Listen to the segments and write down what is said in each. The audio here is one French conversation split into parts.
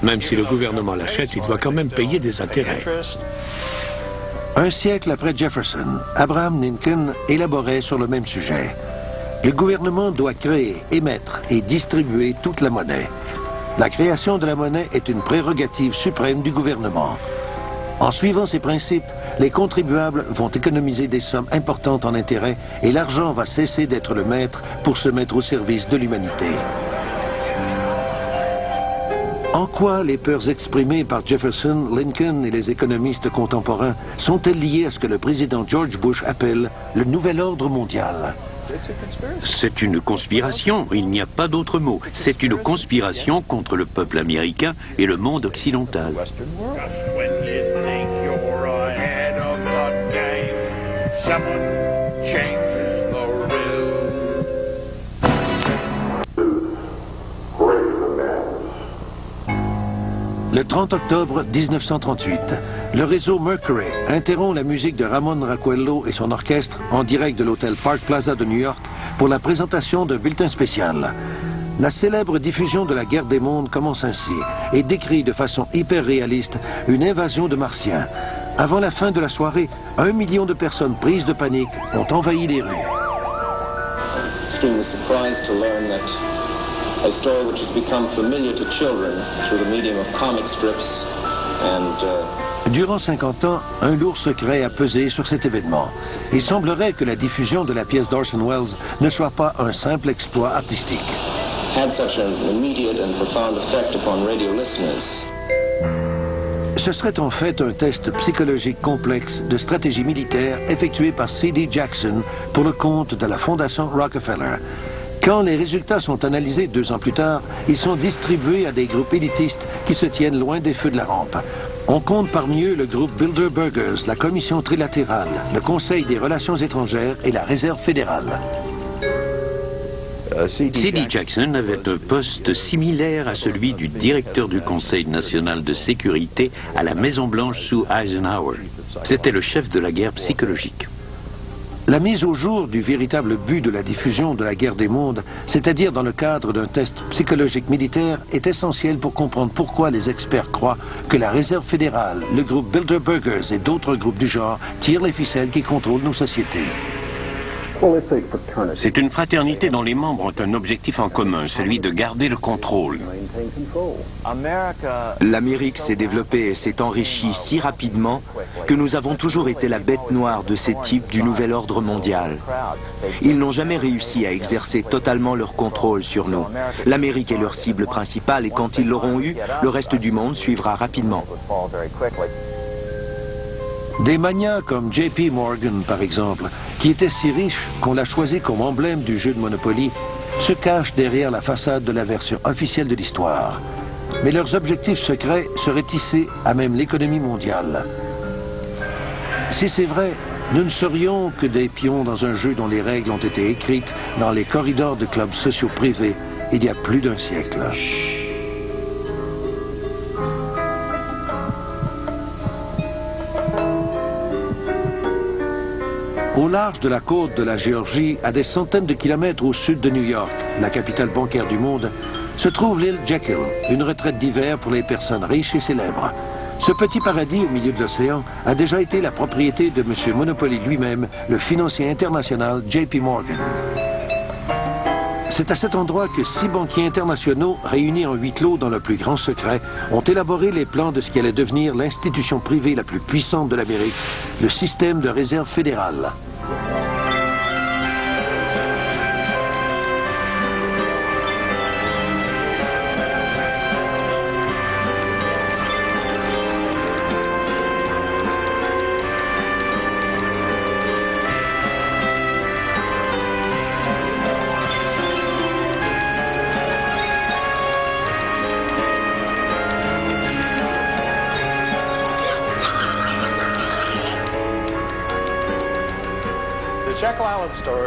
Même si le gouvernement l'achète, il doit quand même payer des intérêts. Un siècle après Jefferson, Abraham Lincoln élaborait sur le même sujet. Le gouvernement doit créer, émettre et distribuer toute la monnaie. La création de la monnaie est une prérogative suprême du gouvernement. En suivant ces principes, les contribuables vont économiser des sommes importantes en intérêts et l'argent va cesser d'être le maître pour se mettre au service de l'humanité. En quoi les peurs exprimées par Jefferson, Lincoln et les économistes contemporains sont-elles liées à ce que le président George Bush appelle le nouvel ordre mondial? C'est une conspiration, il n'y a pas d'autre mot. C'est une conspiration contre le peuple américain et le monde occidental. Le 30 octobre 1938, le réseau Mercury interrompt la musique de Ramon Raquello et son orchestre en direct de l'hôtel Park Plaza de New York pour la présentation d'un bulletin spécial. La célèbre diffusion de la guerre des mondes commence ainsi et décrit de façon hyper réaliste une invasion de Martiens. Avant la fin de la soirée, 1 million de personnes prises de panique ont envahi les rues. A story which has become familiar to children through the medium of comic strips and Durant 50 ans, un lourd secret a pesé sur cet événement. Il semblerait que la diffusion de la pièce d'Orson Welles ne soit pas un simple exploit artistique. had such an immediate and profound effect upon radio listeners. Ce serait en fait un test psychologique complexe de stratégie militaire effectué par C.D. Jackson pour le compte de la Fondation Rockefeller. Quand les résultats sont analysés 2 ans plus tard, ils sont distribués à des groupes élitistes qui se tiennent loin des feux de la rampe. On compte parmi eux le groupe Bilderbergers, la Commission trilatérale, le Conseil des relations étrangères et la Réserve fédérale. C.D. Jackson avait un poste similaire à celui du directeur du Conseil national de sécurité à la Maison-Blanche sous Eisenhower. C'était le chef de la guerre psychologique. La mise au jour du véritable but de la diffusion de la guerre des mondes, c'est-à-dire dans le cadre d'un test psychologique militaire, est essentielle pour comprendre pourquoi les experts croient que la Réserve fédérale, le groupe Bilderbergers et d'autres groupes du genre tirent les ficelles qui contrôlent nos sociétés. C'est une fraternité dont les membres ont un objectif en commun, celui de garder le contrôle. L'Amérique s'est développée et s'est enrichie si rapidement que nous avons toujours été la bête noire de ces types du nouvel ordre mondial. Ils n'ont jamais réussi à exercer totalement leur contrôle sur nous. L'Amérique est leur cible principale et quand ils l'auront eu, le reste du monde suivra rapidement. Des magnats comme J.P. Morgan, par exemple, qui était si riche qu'on l'a choisi comme emblème du jeu de Monopoly, se cachent derrière la façade de la version officielle de l'histoire. Mais leurs objectifs secrets seraient tissés à même l'économie mondiale. Si c'est vrai, nous ne serions que des pions dans un jeu dont les règles ont été écrites dans les corridors de clubs sociaux privés il y a plus d'1 siècle. Au large de la côte de la Géorgie, à des centaines de kilomètres au sud de New York, la capitale bancaire du monde, se trouve l'île Jekyll, une retraite d'hiver pour les personnes riches et célèbres. Ce petit paradis au milieu de l'océan a déjà été la propriété de M. Monopoly lui-même, le financier international J.P. Morgan. C'est à cet endroit que 6 banquiers internationaux, réunis en huis clos dans le plus grand secret, ont élaboré les plans de ce qui allait devenir l'institution privée la plus puissante de l'Amérique, le système de réserve fédérale.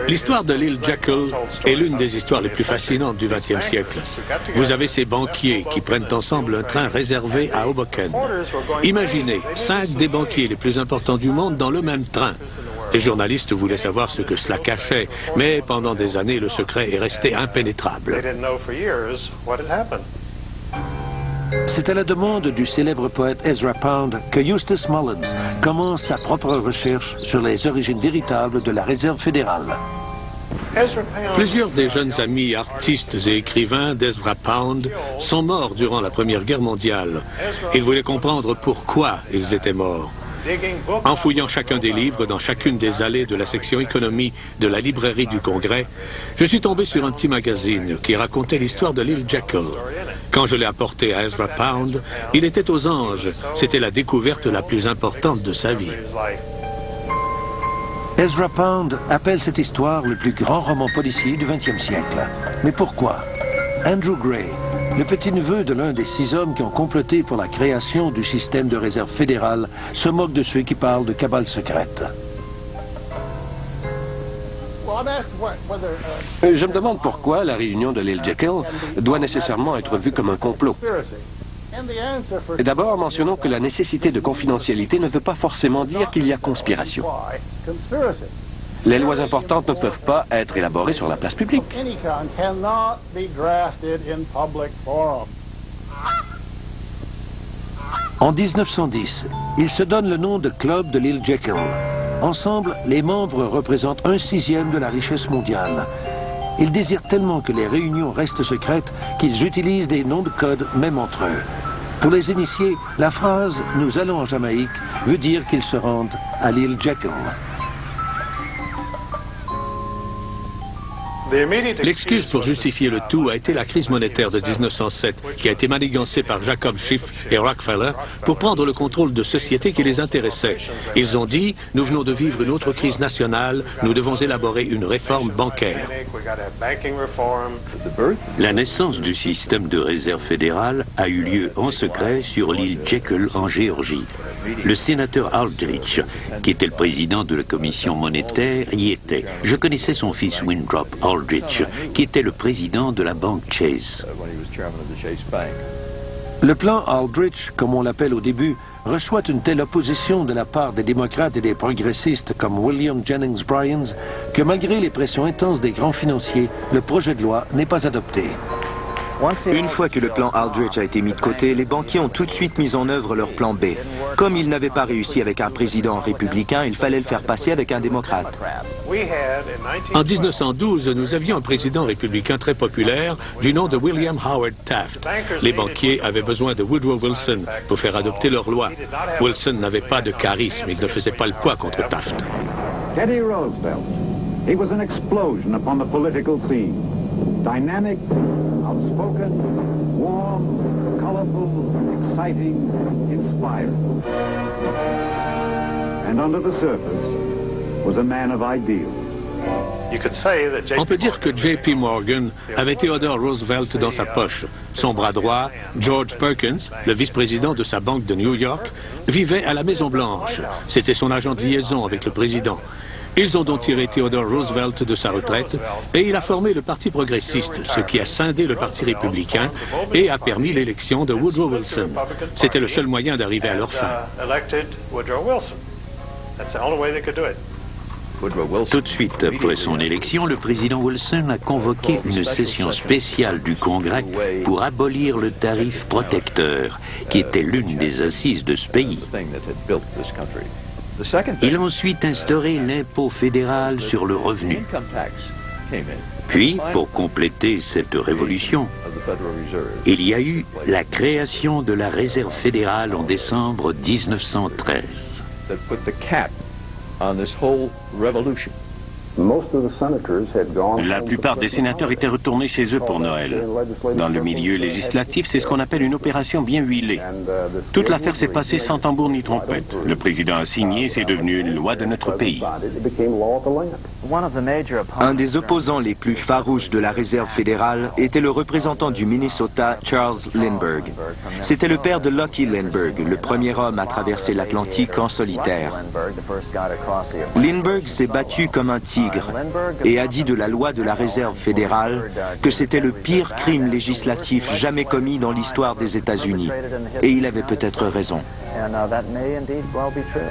L'histoire de l'île Jekyll est l'une des histoires les plus fascinantes du XXe siècle. Vous avez ces banquiers qui prennent ensemble un train réservé à Hoboken. Imaginez 5 des banquiers les plus importants du monde dans le même train. Les journalistes voulaient savoir ce que cela cachait, mais pendant des années, le secret est resté impénétrable. C'est à la demande du célèbre poète Ezra Pound que Eustace Mullins commence sa propre recherche sur les origines véritables de la Réserve fédérale. Plusieurs des jeunes amis artistes et écrivains d'Ezra Pound sont morts durant la Première Guerre mondiale. Il voulait comprendre pourquoi ils étaient morts. En fouillant chacun des livres dans chacune des allées de la section économie de la librairie du Congrès, je suis tombé sur un petit magazine qui racontait l'histoire de l'île Jekyll. Quand je l'ai apporté à Ezra Pound, il était aux anges. C'était la découverte la plus importante de sa vie. Ezra Pound appelle cette histoire le plus grand roman policier du XXe siècle. Mais pourquoi? Andrew Gray, le petit-neveu de l'un des 6 hommes qui ont comploté pour la création du système de réserve fédérale, se moque de ceux qui parlent de cabale secrète. Je me demande pourquoi la réunion de l'île Jekyll doit nécessairement être vue comme un complot. Et d'abord, mentionnons que la nécessité de confidentialité ne veut pas forcément dire qu'il y a conspiration. Les lois importantes ne peuvent pas être élaborées sur la place publique. En 1910, ils se donnent le nom de Club de l'île Jekyll. Ensemble, les membres représentent 1/6 de la richesse mondiale. Ils désirent tellement que les réunions restent secrètes qu'ils utilisent des noms de code même entre eux. Pour les initiés, la phrase « Nous allons en Jamaïque » veut dire qu'ils se rendent à l'île Jekyll. L'excuse pour justifier le tout a été la crise monétaire de 1907, qui a été manigancée par Jacob Schiff et Rockefeller pour prendre le contrôle de sociétés qui les intéressaient. Ils ont dit « Nous venons de vivre une autre crise nationale, nous devons élaborer une réforme bancaire ». La naissance du système de réserve fédérale a eu lieu en secret sur l'île Jekyll en Géorgie. Le sénateur Aldrich, qui était le président de la commission monétaire, y était. Je connaissais son fils Winthrop Aldrich, qui était le président de la banque Chase. Le plan Aldrich, comme on l'appelle au début, reçoit une telle opposition de la part des démocrates et des progressistes comme William Jennings Bryan que malgré les pressions intenses des grands financiers, le projet de loi n'est pas adopté. Une fois que le plan Aldrich a été mis de côté, les banquiers ont tout de suite mis en œuvre leur plan B. Comme ils n'avaient pas réussi avec un président républicain, il fallait le faire passer avec un démocrate. En 1912, nous avions un président républicain très populaire du nom de William Howard Taft. Les banquiers avaient besoin de Woodrow Wilson pour faire adopter leur loi. Wilson n'avait pas de charisme, il ne faisait pas le poids contre Taft. Teddy Roosevelt. He was an explosion upon the political scene. Dynamic, outspoken, warm, colorful, exciting, inspired. And under the surface was a man of ideals. On peut dire que J.P. Morgan avait Theodore Roosevelt dans sa poche. Son bras droit, George Perkins, le vice-président de sa banque de New York, vivait à la Maison-Blanche. C'était son agent de liaison avec le président. Ils ont donc tiré Theodore Roosevelt de sa retraite et il a formé le Parti progressiste, ce qui a scindé le Parti républicain et a permis l'élection de Woodrow Wilson. C'était le seul moyen d'arriver à leur fin. Tout de suite après son élection, le président Wilson a convoqué une session spéciale du Congrès pour abolir le tarif protecteur, qui était l'une des assises de ce pays. Il a ensuite instauré l'impôt fédéral sur le revenu. Puis, pour compléter cette révolution, il y a eu la création de la Réserve fédérale en décembre 1913. La plupart des sénateurs étaient retournés chez eux pour Noël. Dans le milieu législatif, c'est ce qu'on appelle une opération bien huilée. Toute l'affaire s'est passée sans tambour ni trompette. Le président a signé et c'est devenu une loi de notre pays. Un des opposants les plus farouches de la Réserve fédérale était le représentant du Minnesota, Charles Lindbergh. C'était le père de Lucky Lindbergh, le premier homme à traverser l'Atlantique en solitaire. Lindbergh s'est battu comme un tigre et a dit de la loi de la Réserve fédérale que c'était le pire crime législatif jamais commis dans l'histoire des États-Unis. Et il avait peut-être raison. And that may indeed well be true.